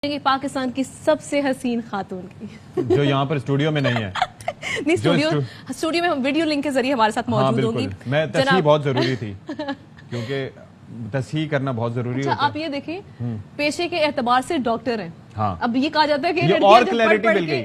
پاکستان کی سب سے حسین خاتون کی جو یہاں پر اسٹوڈیو میں نہیں ہے. نہیں اسٹوڈیو میں ویڈیو لنک کے ذریعے ہمارے ساتھ موجود ہوگی. میں تصحیح بہت ضروری تھی کیونکہ تصحیح کرنا بہت ضروری ہوتا ہے. آپ یہ دیکھیں پیشے کے اعتبار سے ڈاکٹر ہیں. ہاں اب یہ کہا جاتا ہے کہ اور کلیئرٹی مل گئی,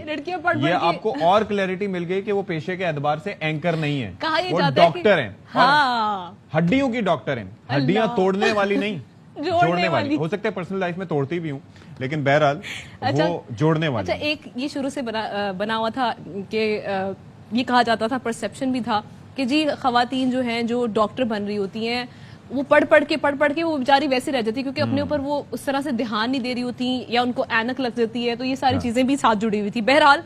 یہ آپ کو اور کلیئرٹی مل گئی کہ وہ پیشے کے اعتبار سے اینکر نہیں ہے, وہ ڈاکٹر ہیں. ہاں ہڈیوں کی ڈاکٹر ہیں, ہڈیاں توڑنے والی نہیں, جوڑنے والی. ہو سکتا ہے پرسنل لائف میں توڑتی بھی ہوں لیکن بہرحال وہ جوڑنے والی. اچھا ایک یہ شروع سے بنا ہوا تھا کہ یہ کہا جاتا تھا, پرسیپشن بھی تھا کہ جی خواتین جو ہیں جو ڈاکٹر بن رہی ہوتی ہیں وہ پڑھ پڑھ کے وہ بیچاری ویسے رہ جاتی کیونکہ اپنے اوپر وہ اس طرح سے دھیان نہیں دے رہی ہوتی یا ان کو اینک لگ جاتی ہے, تو یہ ساری چیزیں بھی ساتھ جڑی ہوئی تھی. بہرحال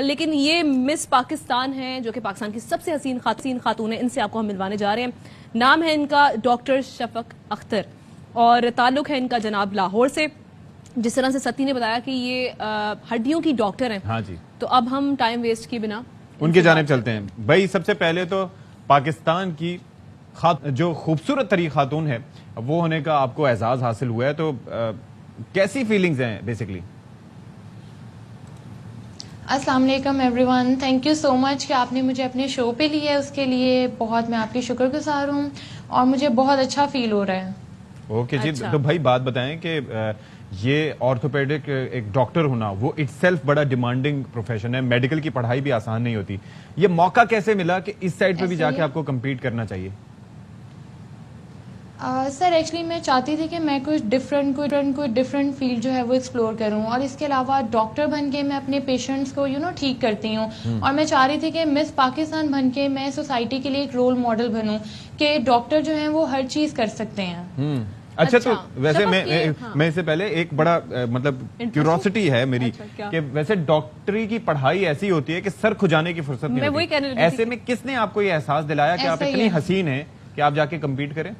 لیکن یہ مس پاکستان ہے جو کہ پاکستان کی سب سے حسین خاتون ہے, ان سے آپ کو ہم ملوانے جا رہے ہیں. نام ہے ان کا ڈاکٹر شفق اختر اور تعلق ہے ان کا جناب لاہور سے. جس طرح سے ستی نے بتایا کہ یہ ہڈیوں کی ڈاکٹر ہیں. ہاں جی, تو اب ہم ٹائم ویسٹ کی بنا ان کی جانب چلتے ہیں. بھائی سب سے پہلے تو پاکستان کی جو خوبصورت ترین خاتون ہے وہ ہونے کا آپ کو اعزاز حاصل ہوا ہے, تو کیسی فیلنگز ہیں بیسیکلی؟ السلام علیکم everyone, thank you so much کہ آپ نے مجھے اپنے شو پہ لیا ہے, اس کے لیے بہت میں آپ کی شکر گزار ہوں اور مجھے بہت اچھا فیل ہو رہا ہے. اوکے جی, تو بھائی بات بتائیں کہ یہ آرتھوپیڈک ایک ڈاکٹر ہونا وہ اٹ سیلف بڑا ڈیمانڈنگ پروفیشن ہے, میڈیکل کی پڑھائی بھی آسان نہیں ہوتی. یہ موقع کیسے ملا کہ اس سائڈ پہ بھی جا کے آپ کو کمپیٹ کرنا چاہیے؟ سر ایکچولی میں چاہتی تھی کہ میں کوئی ڈفرینٹ فیلڈ جو ہے وہ ایکسپلور کروں, اور اس کے علاوہ ڈاکٹر بن کے میں اپنے پیشنٹس کو ٹھیک کرتی ہوں, اور میں چاہ رہی تھی کہ مس پاکستان بن کے میں سوسائٹی کے لیے ایک رول ماڈل بنوں کہ ڈاکٹر جو ہیں وہ ہر چیز کر سکتے ہیں. اچھا تو ویسے میں اس سے پہلے ایک بڑا مطلب کیوریوسٹی ہے میری کہ ویسے ڈاکٹری کی پڑھائی ایسی ہوتی ہے کہ سر کھجانے کی فرصت نہیں ہوتی, ایسے میں کس نے آپ کو یہ احساس دلایا کہ آپ اتنی حسین ہیں کہ آپ جا کے کمپیٹ کریں؟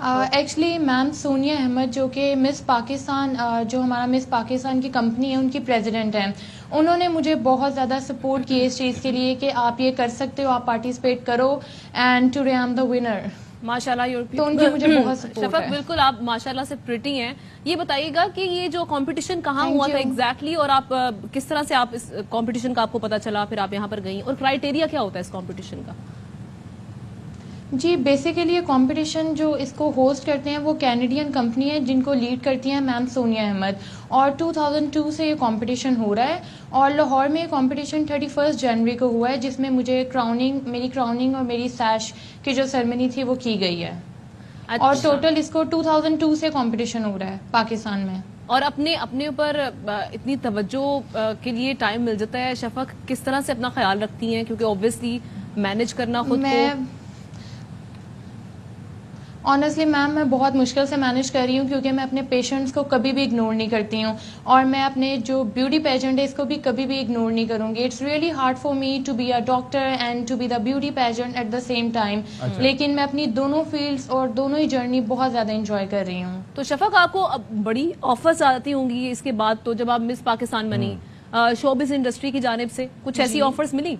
ایکچولی میم سونیا احمد جو کہ مس پاکستان جو ہمارا مس پاکستان کی کمپنی ہے ان کی پریزیڈنٹ ہیں, انہوں نے مجھے بہت زیادہ سپورٹ کی اس چیز کے لیے کہ آپ یہ کر سکتے ہو, آپ پارٹیسپیٹ کرو, and today I am the winner. ماشاءاللہ تو ان کی مجھے بہت سپورٹ ہے. شفق بالکل آپ ماشاءاللہ سے پریٹی ہیں. یہ بتائیے گا کہ یہ جو کمپٹیشن کہاں ہوا تھا ایگزیکٹلی, اور آپ کس طرح سے آپ اس کمپٹیشن کا آپ کو پتا چلا, پھر آپ یہاں پر گئیں, اور کرائیٹیریا کیا ہوتا ہے اس کمپٹیشن کا؟ جی بیسیکلی یہ کمپٹیشن جو اس کو ہوسٹ کرتے ہیں وہ کینیڈین کمپنی ہے جن کو لیڈ کرتی ہیں میم سونیا احمد, اور 2002 سے یہ کمپٹیشن ہو رہا ہے, اور لاہور میں یہ کمپٹیشن 31 جنوری کو ہوا ہے جس میں مجھے میری کراؤننگ اور میری سیش کی جو سرمنی تھی وہ کی گئی ہے. اور ٹوٹل اس کو 2002 سے کمپٹیشن ہو رہا ہے پاکستان میں. اور اپنے اوپر اتنی توجہ کے لیے ٹائم مل جاتا ہے شفق, کس طرح سے اپنا خیال رکھتی ہیں کیونکہ اوبویسلی مینج کرنا خود کو؟ آنیسٹلی میم میں بہت مشکل سے مینیج کر رہی ہوں کیونکہ میں اپنے پیشنٹس کو کبھی بھی اگنور نہیں کرتی ہوں, اور میں اپنے جو بیوٹی پیجنٹ ہے اس کو بھی کبھی بھی اگنور نہیں کروں گی. It's really hard for me to be a doctor and to be the beauty pageant at the same time, لیکن میں اپنی دونوں فیلڈس اور دونوں ہی جرنی بہت زیادہ انجوائے کر رہی ہوں. تو شفق آپ کو بڑی آفرز آتی ہوں گی اس کے بعد, تو جب آپ مس پاکستان بنی, شوبز انڈسٹری کی جانب سے کچھ ایسی آفرز ملی؟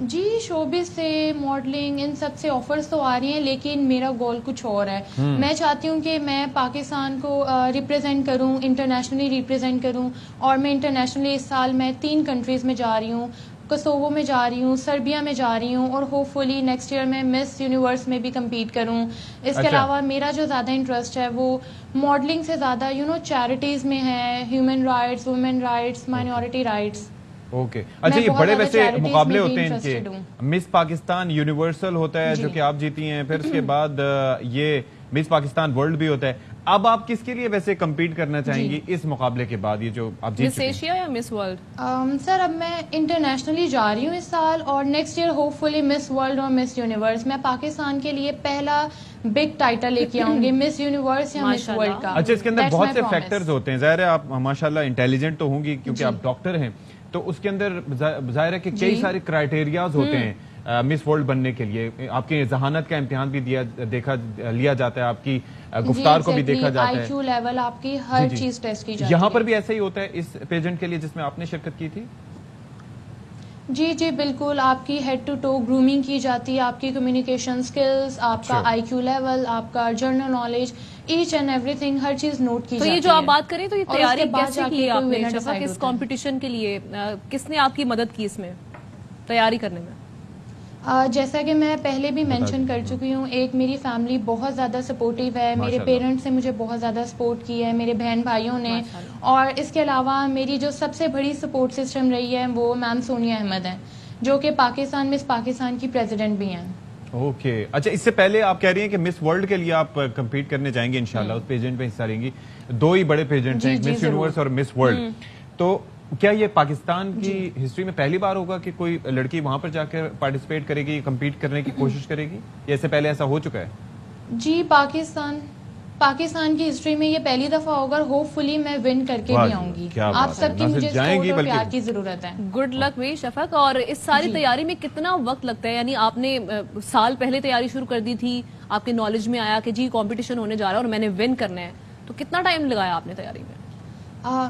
جی شوبز سے, ماڈلنگ, ان سب سے آفرز تو آ رہی ہیں, لیکن میرا گول کچھ اور ہے. میں چاہتی ہوں کہ میں پاکستان کو ریپرزینٹ کروں, انٹرنیشنلی ریپرزینٹ کروں, اور میں انٹرنیشنلی اس سال میں 3 کنٹریز میں جا رہی ہوں. کوسوو میں جا رہی ہوں, سربیا میں جا رہی ہوں, اور ہوپ فلی نیکسٹ ایئر میں مس یونیورس میں بھی کمپیٹ کروں. اس کے علاوہ میرا جو زیادہ انٹرسٹ ہے وہ ماڈلنگ سے زیادہ چیریٹیز میں ہے, human rights, women rights, minority rights. Okay اچھا, یہ بڑے ویسے مقابلے ہوتے ہیں کہ مس پاکستان یونیورسل ہوتا ہے جو کہ آپ جیتی ہیں, پھر اس کے بعد یہ مس پاکستان ورلڈ بھی ہوتا ہے. اب آپ کس کے لیے ویسے کمپیٹ کرنا چاہیں گی اس مقابلے کے بعد, یہ جو آپ جیت چکے ہیں؟ مس ایشیا یا مس ورلڈ؟ سر اب میں انٹرنیشنلی جا رہی ہوں اس سال, اور نیکسٹ ایئر ہوپ فلی مس ورلڈ اور مس یونیورس. میں پاکستان کے لیے پہلا بگ ٹائٹل لے کے آؤں گی, مس یونیورس یا مس ورلڈ کا. اچھا, اس کے اندر بہت سے فیکٹرز ہوتے ہیں, ظاہر ہے آپ ماشاءاللہ انٹیلیجنٹ تو ہوں گی کیونکہ آپ ڈاکٹر ہیں, تو اس کے اندر ظاہر ہے کہ کئی سارے کرائیٹیریاز ہوتے ہیں مس ورلڈ بننے کے لیے. آپ کی ذہانت کا امتحان بھی لیا جاتا ہے, آپ کی گفتار کو بھی دیکھا جاتا ہے, آئی کیو لیول, آپ کی ہر چیز ٹیسٹ کی جاتی ہے. یہاں پر بھی ایسا ہی ہوتا ہے اس پیجنٹ کے لیے جس میں آپ نے شرکت کی تھی؟ جی بالکل, آپ کی ہیڈ ٹو ٹو گرومنگ کی جاتی ہے, آپ کی کمیونیکیشن سکلز, آپ کا آئی کیو لیول, آپ کا جنرل نالج, ایچ اینڈ ایوری تھنگ ہر چیز نوٹ کی تو جاتی یہ ہے. جو آپ بات کریں تو یہ اور اس تیاری کے بعد کیسے جا کے کی آپ کوئی نے winner شفا decide اس ہوتا ہے. کمپٹیشن کے لیے کس نے آپ کی مدد کی اس میں تیاری کرنے میں؟ جیسا کہ میں پہلے بھی مینشن کر چکی ہوں, ایک میری فیملی بہت زیادہ سپورٹیو ہے, میرے پیرنٹس نے مجھے بہت زیادہ سپورٹ کی ہے, میرے بہن بھائیوں نے, اور اس کے علاوہ میری جو سب سے بڑی سپورٹ سسٹم رہی ہے وہ میم سونیا احمد ہیں, جو کہ پاکستان مس پاکستان کی پریزیڈنٹ بھی ہیں. اوکے, اچھا اس سے پہلے آپ کہہ رہی ہیں کہ مس ورلڈ کے لیے آپ کمپیٹ کرنے جائیں گے انشاءاللہ, اس پیجنٹ میں حصہ لیں گی. دو ہی بڑے پیجنٹس ہیں, مس یونیورس اور مس ورلڈ. تو کیا یہ پاکستان کی ہسٹری میں پہلی بار ہوگا کہ کوئی لڑکی وہاں پر جا کر پارٹیسپیٹ کرے گی, کمپیٹ کرنے کی کوشش کرے گی, یا اس سے پہلے ایسا ہو چکا ہے؟ جی پاکستان کی ہسٹری میں یہ پہلی دفعہ ہوگا, ہوپ فلی میں ون کر کے بھی آؤں گی. آپ سب کی مجھے سپورٹ اور پیار کی ضرورت ہے. گڈ لک وی شفق. اور اس ساری تیاری میں کتنا وقت لگتا ہے؟ یعنی آپ نے سال پہلے تیاری شروع کر دی تھی, آپ کے نالج میں آیا کہ جی کمپٹیشن ہونے جا رہا ہے اور میں نے ون کرنا ہے, تو کتنا ٹائم لگایا آپ نے تیاری میں؟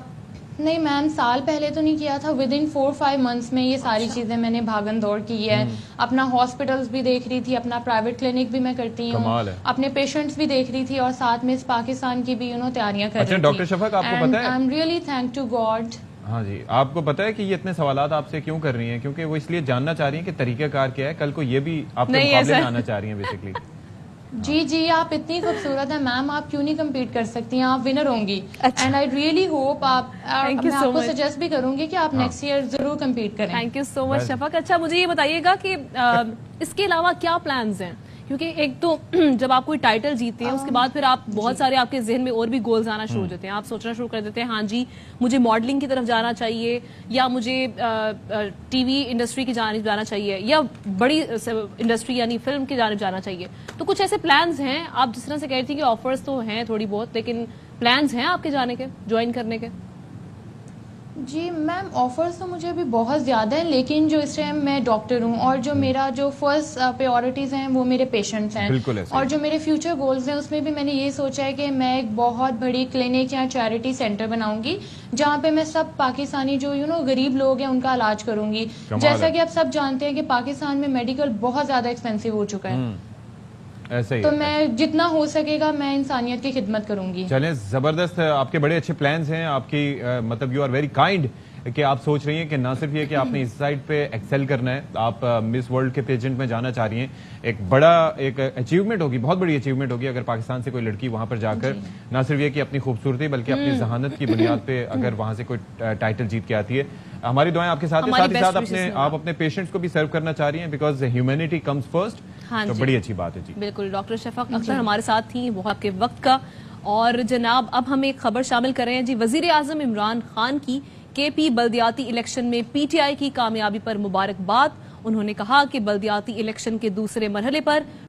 نہیں میم, سال پہلے تو نہیں کیا تھا, ود ان 4-5 منتھس میں یہ ساری چیزیں میں نے بھاگن دوڑ کی ہے. اپنا ہاسپٹلس بھی دیکھ رہی تھی, اپنا پرائیویٹ کلینک بھی میں کرتی ہوں, اپنے پیشنٹس بھی دیکھ رہی تھی, اور ساتھ میں اس پاکستان کی بھی تیاریاں کر رہی تھی. ڈاکٹر شفق آپ کو پتہ ہے, I am really thank to God. ہاں جی, آپ کو پتا ہے کہ یہ اتنے سوالات آپ سے کیوں کر رہی ہیں؟ کیونکہ وہ اس لیے جاننا چاہ رہی ہیں کہ طریقہ کار کیا ہے, کل کو یہ بھی آپ کے مقابلے میں آنا چاہ رہی ہیں بیسیکلی. جی آپ اتنی خوبصورت ہیں میم, آپ کیوں نہیں کمپیٹ کر سکتی ہیں, آپ ونر ہوں گی. اینڈ آئی ریئلی ہوپ میں آپ کو سجیسٹ بھی کروں گی کہ آپ نیکسٹ ایئر ضرور کمپیٹ کریں. تھینک یو سو مچ شفق. اچھا مجھے یہ بتائیے گا کہ اس کے علاوہ کیا پلانز ہیں؟ کیونکہ ایک تو جب آپ کوئی ٹائٹل جیتے ہیں اس کے بعد پھر آپ بہت سارے آپ کے ذہن میں اور بھی گولز آنا شروع ہو جاتے ہیں, آپ سوچنا شروع کر دیتے ہیں ہاں جی مجھے ماڈلنگ کی طرف جانا چاہیے, یا مجھے ٹی وی انڈسٹری کی جانب جانا چاہیے, یا بڑی انڈسٹری یعنی فلم کی جانب جانا چاہیے. تو کچھ ایسے پلانز ہیں, آپ جس طرح سے کہہ رہی تھی کہ آفرز تو ہیں تھوڑی بہت, لیکن پلانز ہیں آپ کے جانے کے, جوائن کرنے کے؟ جی میم, آفرز تو مجھے ابھی بہت زیادہ ہیں, لیکن جو اس ٹائم میں ڈاکٹر ہوں اور جو میرا جو فرسٹ پریورٹیز ہیں وہ میرے پیشنٹس ہیں, اور جو میرے فیوچر گولز ہیں اس میں بھی میں نے یہ سوچا ہے کہ میں ایک بہت بڑی کلینک یا چیریٹی سینٹر بناؤں گی, جہاں پہ میں سب پاکستانی جو غریب لوگ ہیں ان کا علاج کروں گی. جیسا کہ آپ سب جانتے ہیں کہ پاکستان میں میڈیکل بہت زیادہ ایکسپینسو ہو چکا ہے, تو میں جتنا ہو سکے گا میں انسانیت کی خدمت کروں گی. چلیں زبردست, آپ کے بڑے اچھے پلانز ہیں, آپ کی مطلب یو آر ویری کائنڈ کہ آپ سوچ رہی ہیں کہ نہ صرف یہ کہ آپ نے اس سائڈ پہ ایکسل کرنا ہے, آپ مس ورلڈ کے پیجنٹ میں جانا چاہ رہی ہیں. ایک بڑا ایک اچیومنٹ ہوگی, بہت بڑی اچیومنٹ ہوگی اگر پاکستان سے کوئی لڑکی وہاں پر جا کر نہ صرف یہ کہ اپنی خوبصورتی بلکہ اپنی ذہانت کی بنیاد پہ اگر وہاں سے کوئی ٹائٹل جیت کے آتی ہے. ہماری دعائیں آپ کے ساتھ ہیں, ساتھ ہی ساتھ آپ اپنے پیشنٹس کو بھی سرو کرنا چاہ رہی ہیں, بیکاز ہیومینٹی کمز فرسٹ, تو بڑی اچھی بات ہے. جی بالکل, ڈاکٹر شفق اختر ہمارے ساتھ تھیں بہت کے وقت کا. اور جناب اب ہم ایک خبر شامل کر رہے ہیں. جی, وزیر اعظم عمران خان کی کے پی بلدیاتی الیکشن میں پی ٹی آئی کی کامیابی پر مبارکباد. انہوں نے کہا کہ بلدیاتی الیکشن کے دوسرے مرحلے پر